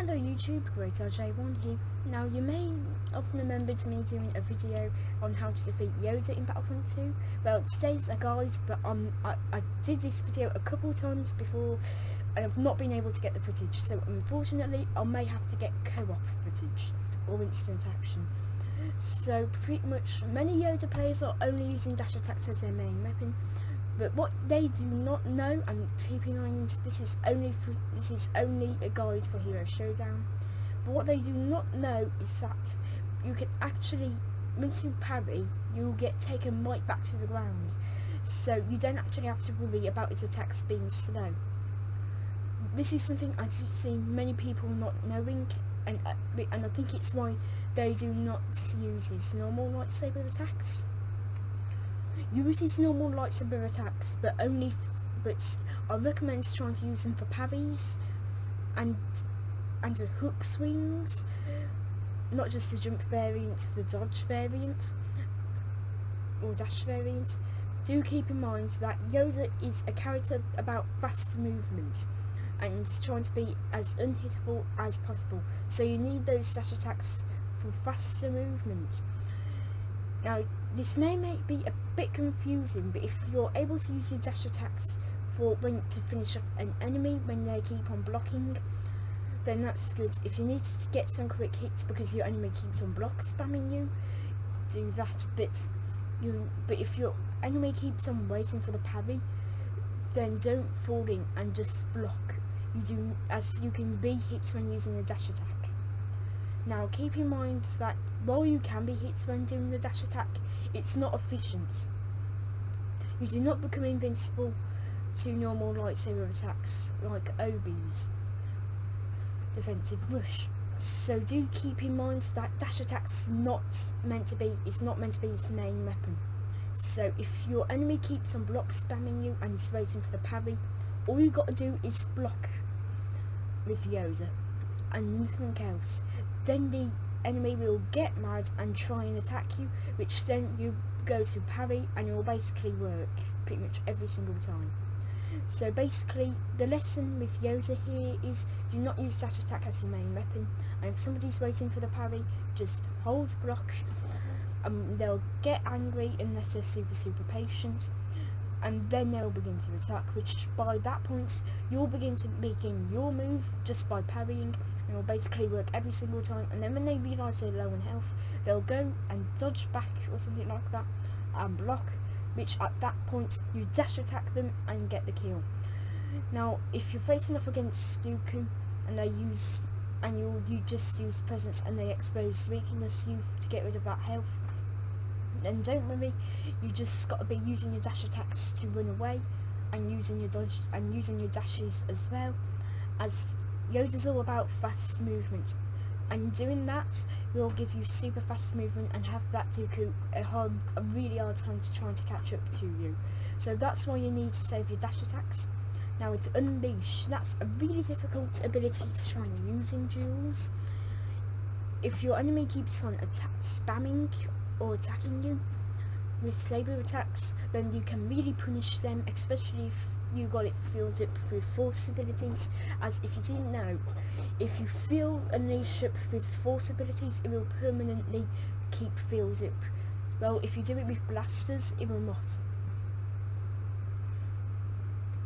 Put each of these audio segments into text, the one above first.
Hello YouTube, GreatRJ1 here. Now you may have remembered me doing a video on how to defeat Yoda in Battlefront 2. Well, today's a guide, but I did this video a couple times before and I've not been able to get the footage, so unfortunately I may have to get co-op footage or instant action. So pretty much many Yoda players are only using dash attacks as their main weapon. But what they do not know, and keep in mind this is only a guide for Hero Showdown, but what they do not know is that you can actually, once you parry, you'll get taken right back to the ground, so you don't actually have to worry about its attacks being slow. This is something I've seen many people not knowing, and I think it's why they do not use his normal lightsaber attacks. Use his normal lightsaber attacks, but I recommend trying to use them for parries and the hook swings, not just the jump variant, the dodge variant or dash variant. Do keep in mind that Yoda is a character about fast movement and trying to be as unhittable as possible, so you need those dash attacks for faster movement. Now, this may be a bit confusing, but if you're able to use your dash attacks to finish off an enemy when they keep on blocking, then that's good. If you need to get some quick hits because your enemy keeps on block spamming you, do that. But if your enemy keeps on waiting for the parry, then don't fall in and just block. As you can be hit when using the dash attack. Now keep in mind that while you can be hit when doing the dash attack, it's not efficient. You do not become invincible to normal lightsaber attacks like Obi's defensive rush. So do keep in mind that dash attack's not meant to be his main weapon. So if your enemy keeps on block spamming you and is waiting for the parry, all you got to do is block with Yoda and nothing else. Then the enemy will get mad and try and attack you, which then you go to parry and it will basically work pretty much every single time. So basically the lesson with Yoda here is do not use dash attack as your main weapon, and if somebody's waiting for the parry, just hold block. They'll get angry unless they're super patient, and then they'll begin to attack, which by that point you'll begin your move just by parrying, and it'll basically work every single time. And then when they realise they're low on health, they'll go and dodge back or something like that and block, which at that point you dash attack them and get the kill. Now if you're facing off against Dooku and you just use presence and they expose weakness you to get rid of that health, then don't worry, you just got to be using your dash attacks to run away and using your dodge and using your dashes as well, as Yoda's all about fast movement, and doing that will give you super fast movement and have that Dooku a really hard time trying to catch up to you. So that's why you need to save your dash attacks. Now with Unleash, that's a really difficult ability to try and use in duels. If your enemy keeps on spamming or attacking you with saber attacks, then you can really punish them, especially if you got it filled up with force abilities. As if you didn't know, if you fill Unleash up with force abilities, it will permanently keep filled up. Well, if you do it with blasters, it will not.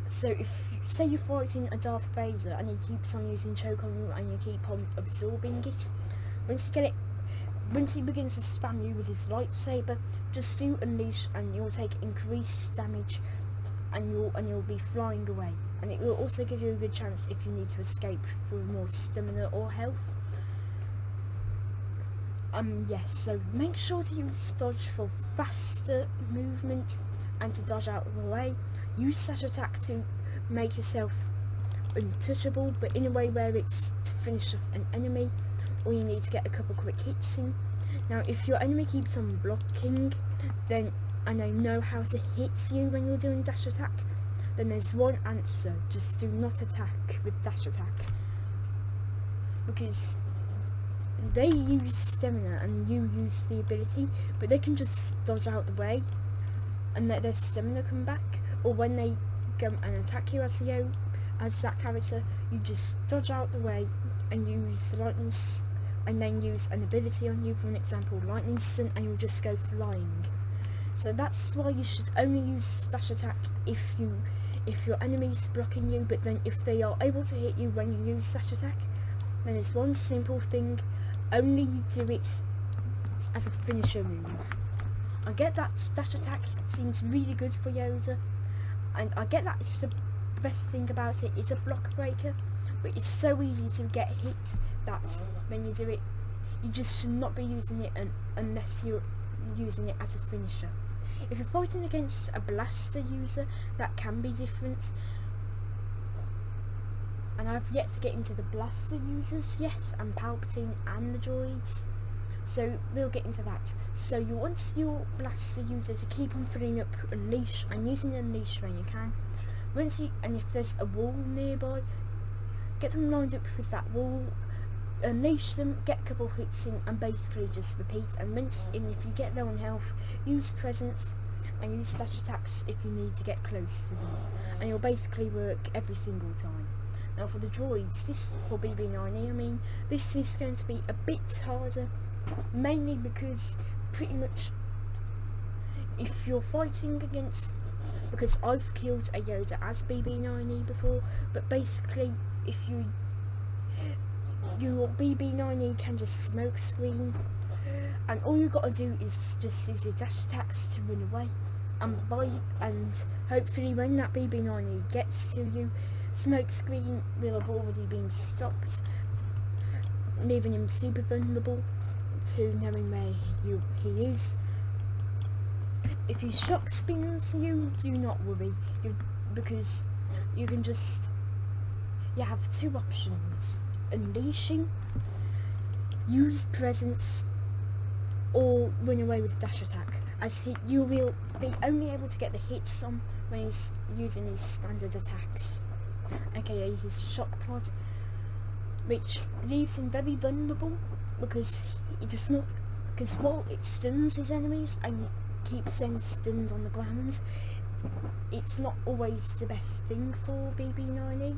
So if say you're fighting a Darth Vader and he keeps on using choke on you and you keep on absorbing it, once he begins to spam you with his lightsaber, just do Unleash and you'll take increased damage and you'll be flying away. And it will also give you a good chance if you need to escape for more stamina or health. Yes, so make sure to use dodge for faster movement and to dodge out of the way. Use dash attack to make yourself untouchable, but in a way where it's to finish off an enemy, or you need to get a couple quick hits in. Now if your enemy keeps on blocking and they know how to hit you when you're doing dash attack, then there's one answer: just do not attack with dash attack, because they use stamina and you use the ability, but they can just dodge out the way and let their stamina come back. Or when they go and attack you as that character, you just dodge out the way and use and then use an ability on you, for an example lightning stun, and you'll just go flying. So that's why you should only use dash attack if your enemy's blocking you, but then if they are able to hit you when you use dash attack, then it's one simple thing: only do it as a finisher move. I get that dash attack seems really good for Yoda, and I get that it's the best thing about it, it's a block breaker, but it's so easy to get hit that when you do it, you just should not be using it unless you're using it as a finisher. If you're fighting against a blaster user, that can be different, and I've yet to get into the blaster users yet, and Palpatine and the droids, so we'll get into that. So you want your blaster user to keep on filling up Unleash, and using Unleash when you can. And if there's a wall nearby, get them lined up with that wall, unleash them, get a couple hits in, and basically just repeat. And if you get low on health, use presence and use dash attacks if you need to get close to them, and you'll basically work every single time. Now for the droids, for BB9E, I mean, this is going to be a bit harder, mainly because pretty much if you're fighting against, because I've killed a Yoda as BB9E before, but basically if your BB9E can just smoke screen, and all you got to do is just use your dash attacks to run away, and hopefully when that BB9E gets to you, smoke screen will have already been stopped, leaving him super vulnerable to knowing where he is. If he shock spins you, do not worry, because you can you have two options: unleashing, use presence, or run away with dash attack, as you will be only able to get the hits on when he's using his standard attacks, aka his shock pod, which leaves him very vulnerable, because while it stuns his enemies and keeps them stunned on the ground, it's not always the best thing for BB9E,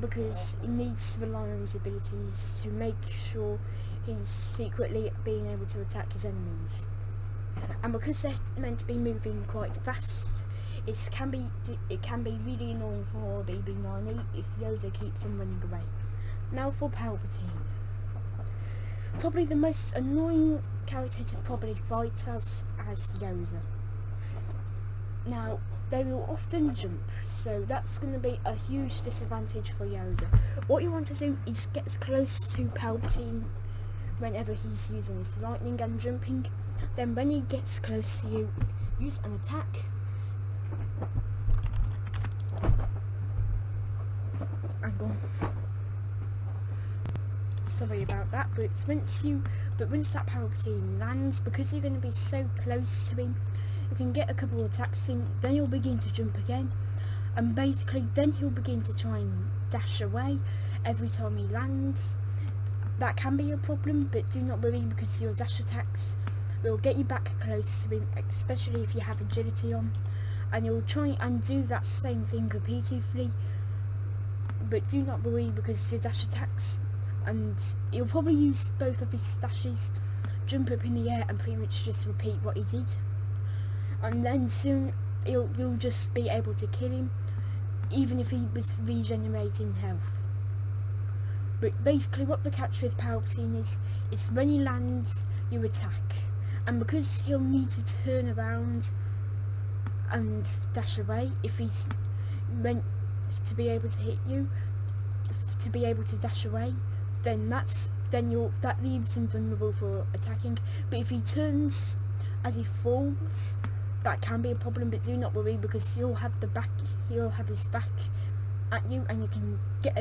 because he needs to rely on his abilities to make sure he's secretly being able to attack his enemies. And because they're meant to be moving quite fast, it can be really annoying for BB9E if Yoda keeps on running away. Now for Palpatine, probably the most annoying character to probably fight as Yoda. Now they will often jump, so that's going to be a huge disadvantage for Yoda. What you want to do is get as close to Palpatine whenever he's using his lightning and jumping. Then when he gets close to you, use an attack and go. Sorry about that, but once that Palpatine lands, because you're going to be so close to him, you can get a couple of attacks in, then you'll begin to jump again, and basically then he'll begin to try and dash away every time he lands. That can be a problem, but do not worry, because your dash attacks will get you back close to him, especially if you have agility on, and you'll try and do that same thing repeatedly. But do not worry, because your dash attacks, and he'll probably use both of his dashes, jump up in the air and pretty much just repeat what he did, and then soon you'll just be able to kill him, even if he was regenerating health. But basically what the catch with Palpatine is when he lands, you attack, and because he'll need to turn around and dash away if he's meant to be able to hit you, to be able to dash away, then that leaves him vulnerable for attacking. But if he turns as he falls, that can be a problem, but do not worry, because he'll have his back at you, and you can get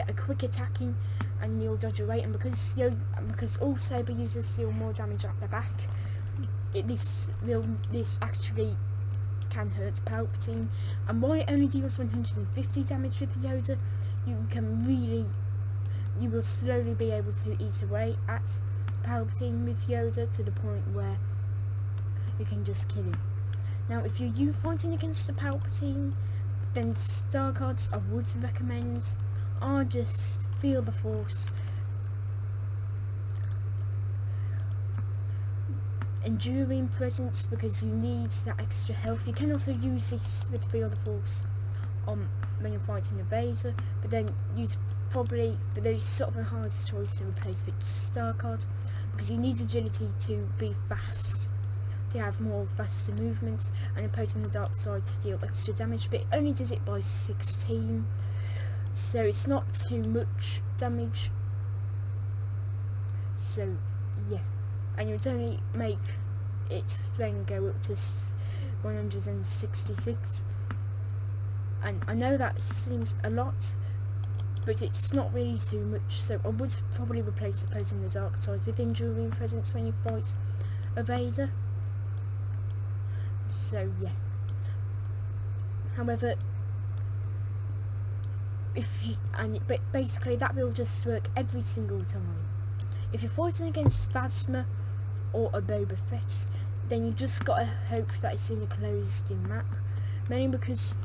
a quick attacking, and you'll dodge away. And because all saber users deal more damage at the back, this actually can hurt Palpatine. And while it only deals 150 damage with Yoda, you will slowly be able to eat away at Palpatine with Yoda to the point where you can just kill him. Now if you're fighting against the Palpatine, then star cards I would recommend are just feel the force, enduring presence, because you need that extra health. You can also use this with feel the force when you're fighting a Vader, but then but there's sort of a hard choice to replace with star cards, because you need agility to be fast, to have more faster movements, and opposing the dark side to deal extra damage, but it only does it by 16, so it's not too much damage. So yeah, and you'd only make it then go up to 166, and I know that seems a lot, but it's not really too much, so I would probably replace opposing the dark side with enduring presence when you fight a Vader. So yeah. However, but basically that will just work every single time. If you're fighting against Phasma or a Boba Fett, then you just gotta hope that it's in a closed-in map. Mainly because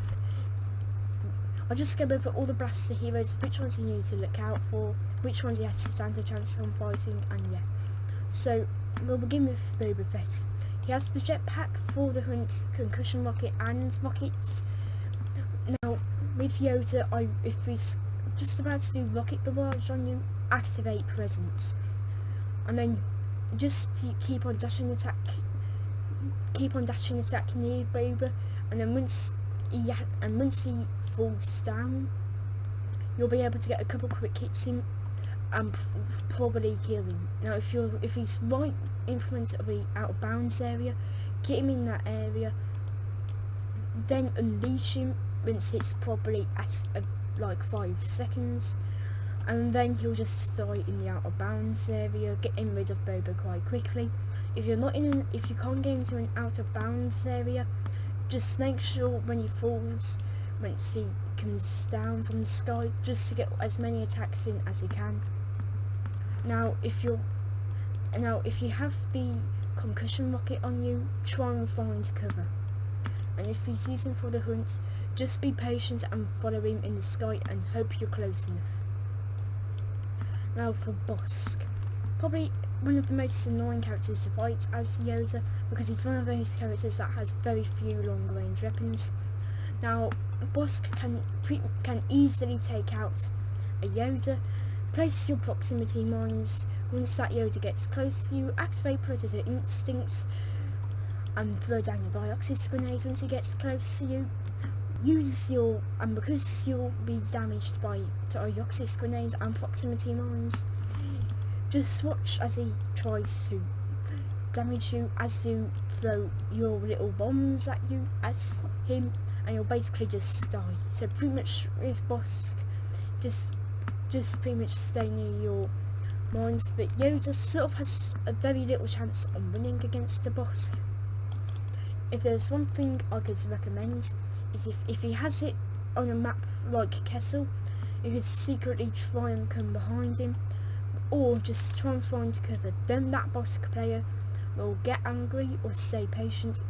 I'll just go over all the blaster heroes, which ones you need to look out for, which ones you have to stand a chance on fighting, and yeah. So we'll begin with Boba Fett. He has the jetpack for the hunt, concussion rocket, and rockets. Now with Yoda, if he's just about to do rocket barrage on you, activate presence, and then just keep on dashing attack near Boba, and then once he falls down, you'll be able to get a couple quick hits in and probably kill him. Now if he's right in front of the out of bounds area, get him in that area, then unleash him once it's probably at like 5 seconds, and then he'll just die in the out of bounds area, getting rid of Boba quite quickly. If you can't get into an out of bounds area, just make sure when he falls, once he comes down from the sky, just to get as many attacks in as you can. Now if you have the concussion rocket on you, try and find cover, and if he's using for the hunt, just be patient and follow him in the sky and hope you're close enough. Now for Bossk, probably one of the most annoying characters to fight as Yoda, because he's one of those characters that has very few long range weapons. Now Bossk can easily take out a Yoda. Place your proximity mines. Once that Yoda gets close to you, activate Predator Instincts and throw down your Dioxis grenade once he gets close to you. Because you'll be damaged by Dioxis grenades and proximity mines, just watch as he tries to damage you as you throw your little bombs at him, and you'll basically just die. So pretty much with Bossk, just pretty much stay near your mines, but Yoda sort of has a very little chance on winning against the Bossk. If there's one thing I could recommend, is if he has it on a map like Kessel, you could secretly try and come behind him, or just try and find cover. Then that Bossk player will get angry or stay patient,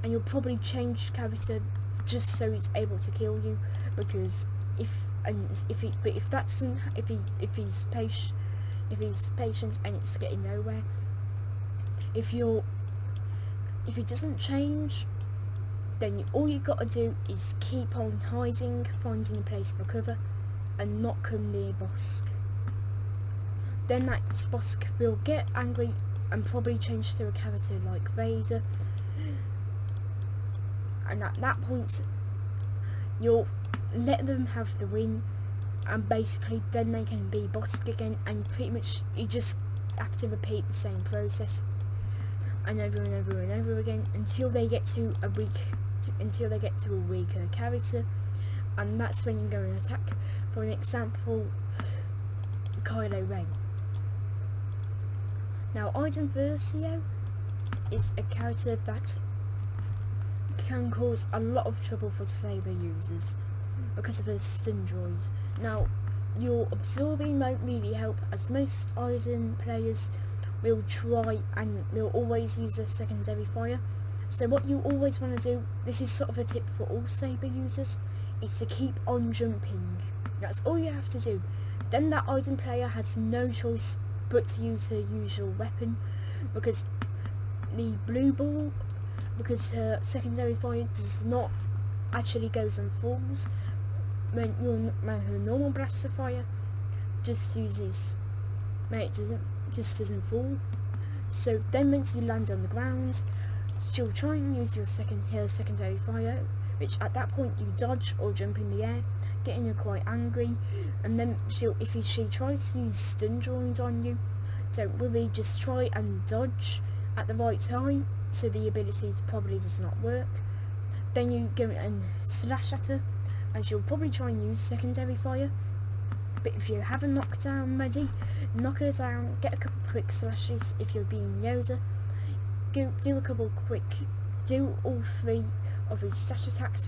and you'll probably change character just so he's able to kill you, because if he's patient and it's getting nowhere, if he doesn't change, then all you gotta do is keep on hiding, finding a place for cover, and not come near Bossk. Then that Bossk will get angry and probably change to a character like Vader, and at that point you'll let them have the win, and basically then they can be Bossk again, and pretty much you just have to repeat the same process and over and over and over again until they get to a weaker character, and that's when you go and attack. For an example, Kylo Ren. Now Iden Versio is a character that can cause a lot of trouble for Saber users because of her stun droid. Now your absorbing won't really help, as most Iden players will try and will always use a secondary fire. So what you always want to do, this is sort of a tip for all Saber users, is to keep on jumping That's all you have to do. Then that Aiden player has no choice but to use her usual weapon, because the blue ball, because her secondary fire does not actually goes and falls when her normal blaster fire just doesn't fall. So then once you land on the ground, she'll try and use her secondary fire, which at that point you dodge or jump in the air, getting her quite angry. And then if she tries to use stun drawings on you, don't worry, just try and dodge at the right time, so the ability probably does not work. Then you go and slash at her, and she'll probably try and use secondary fire. But if you have a knockdown ready, knock her down, get a couple quick slashes. If you're being Yoda, do all three of his dash attacks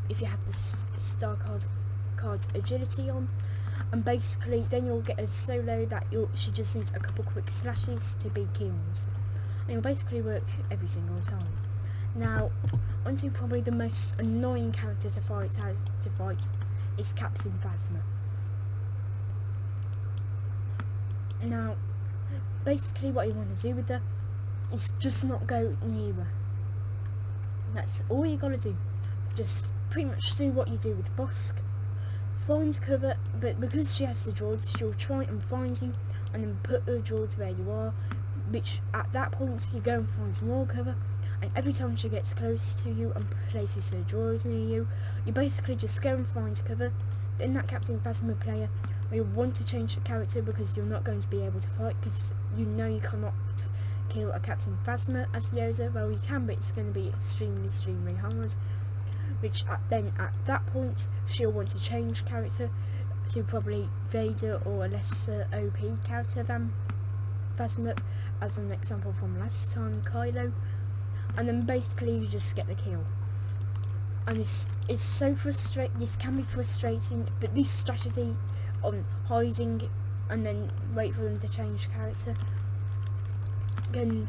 if you have the star card agility on, and basically then you'll get a solo that she just needs a couple quick slashes to be killed, and you'll basically work every single time. Now, onto probably the most annoying character to fight is Captain Phasma. Now, basically what you want to do with her is just not go near her. That's all you gotta do. Just pretty much do what you do with Desc. Find cover, but because she has the droids, she'll try and find you and then put her droids where you are, which at that point you go and find more cover, and every time she gets close to you and places her droids near you, you basically just go and find cover. Then that Captain Phasma player, you'll want to change the character because you're not going to be able to fight, because you know you cannot kill a Captain Phasma as Yoda. Well, you can, but it's going to be extremely hard. Which at that point she'll want to change character to probably Vader or a lesser OP character than Phasma, as an example from last time, Kylo, and then basically you just get the kill. And this can be frustrating, but this strategy on hiding and then wait for them to change character can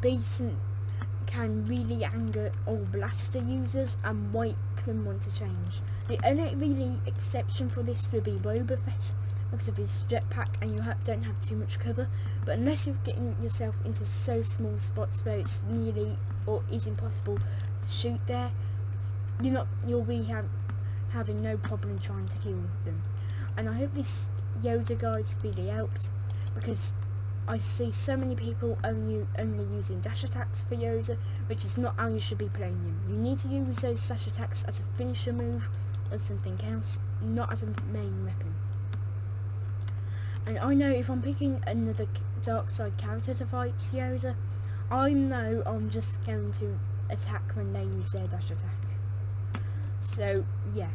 really anger all blaster users and make them want to change. The only really exception for this would be Boba Fett because of his jetpack and you don't have too much cover, but unless you're getting yourself into so small spots where it's nearly or is impossible to shoot there, you'll be having no problem trying to kill them. And I hope this Yoda guide's really helped, because I see so many people only using dash attacks for Yoda, which is not how you should be playing him. You need to use those dash attacks as a finisher move or something else, not as a main weapon. And I know if I'm picking another dark side character to fight Yoda, I know I'm just going to attack when they use their dash attack. So yeah.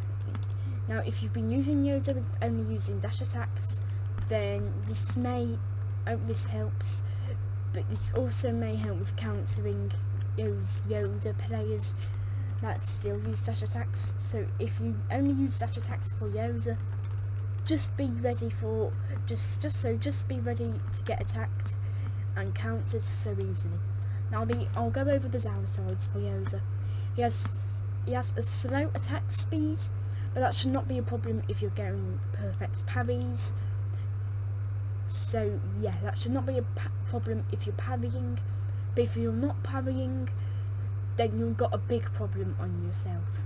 Now if you've been using Yoda with only using dash attacks, then this helps, but this also may help with countering those Yoda players that still use dash attacks. So if you only use dash attacks for Yoda, just be ready to get attacked and countered so easily. Now I'll go over the downsides for Yoda. He has a slow attack speed, but that should not be a problem if you're getting perfect parries. So yeah, that should not be a problem if you're parrying, but if you're not parrying, then you've got a big problem on yourself.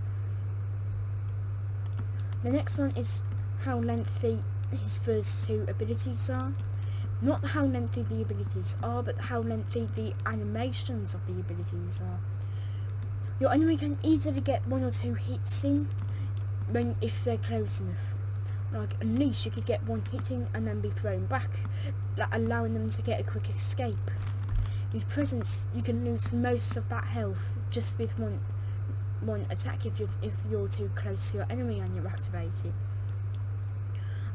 The next one is how lengthy his first two abilities are. Not how lengthy the abilities are, but how lengthy the animations of the abilities are. Your enemy can easily get 1 or 2 hits in if they're close enough. Like Unleash, you could get 1 hit in and then be thrown back, allowing them to get a quick escape. With Presence, you can lose most of that health just with one attack if you're too close to your enemy and you're activated.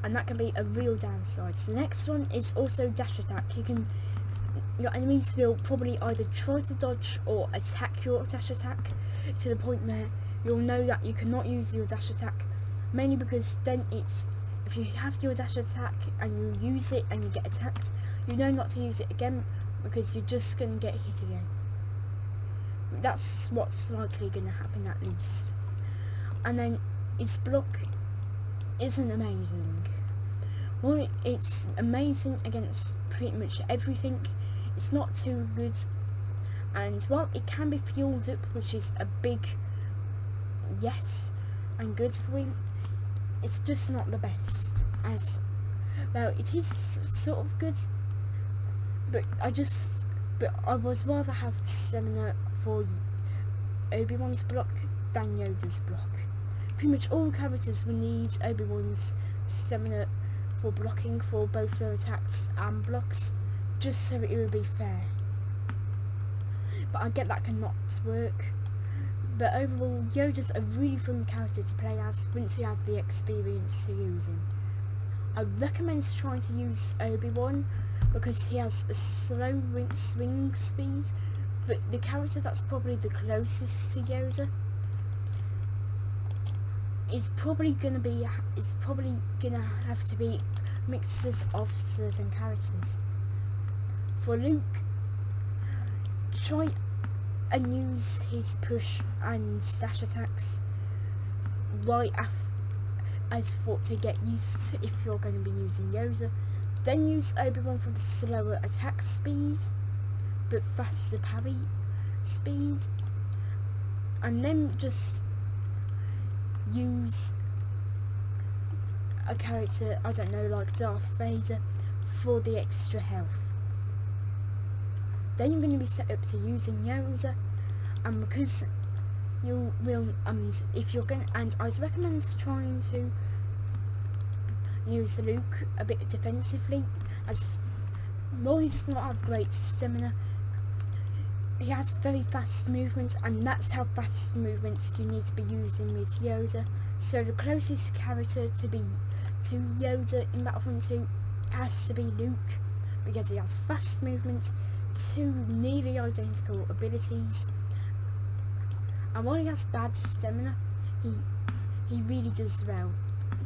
And that can be a real downside. So the next one is also dash attack. Your enemies will probably either try to dodge or attack your dash attack to the point where you'll know that you cannot use your dash attack, mainly because then if you have your dash attack and you use it and you get attacked, you know not to use it again because you're just going to get hit again. That's what's likely going to happen at least. And then its block isn't amazing. Well, it's amazing against pretty much everything. It's not too good, and well, it can be fueled up, which is a big yes and good for him. It's just not the best, as well. It is sort of good, but I would rather have stamina for Obi-Wan's block than Yoda's block. Pretty much all characters will need Obi-Wan's stamina for blocking for both their attacks and blocks, just so it will be fair. But I get that cannot work. But overall, Yoda's a really fun character to play as once you have the experience to use him. I recommend trying to use Obi-Wan because he has a slow swing speed, but the character that's probably the closest to Yoda is probably gonna have to be mixtures of certain characters. For Luke, try and use his push and dash attacks right as thought to get used to if you're going to be using Yoda. Then use Obi-Wan for the slower attack speed but faster parry speed, and then just use a character, I don't know, like Darth Vader for the extra health. Then you're going to be set up to using Yoda, and because you will, if you're going, and I'd recommend trying to use Luke a bit defensively, as while he does not have great stamina, he has very fast movement, and that's how fast movements you need to be using with Yoda. So the closest character to Yoda in Battlefront 2 has to be Luke, because he has fast movement, two nearly identical abilities, and while he has bad stamina, he really does well,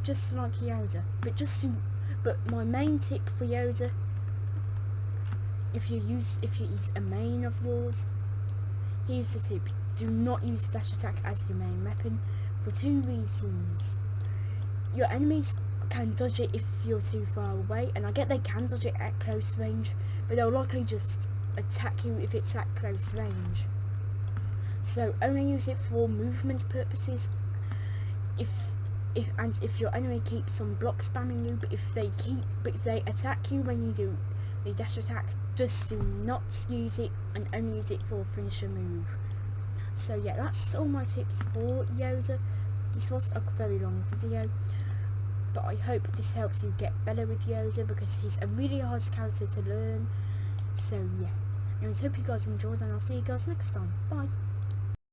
just like Yoda. But my main tip for Yoda, if you use a main of yours, here's the tip: do not use dash attack as your main weapon for two reasons. Your enemies can dodge it if you're too far away, and I get they can dodge it at close range, but they'll likely just attack you if it's at close range. So only use it for movement purposes. If your enemy keeps on block spamming you, but if they attack you when you do the dash attack, just do not use it and only use it for finisher move. So yeah, that's all my tips for Yoda. This was a very long video, but I hope this helps you get better with Yoda, because he's a really hard character to learn. So yeah, anyways, hope you guys enjoyed, and I'll see you guys next time. Bye.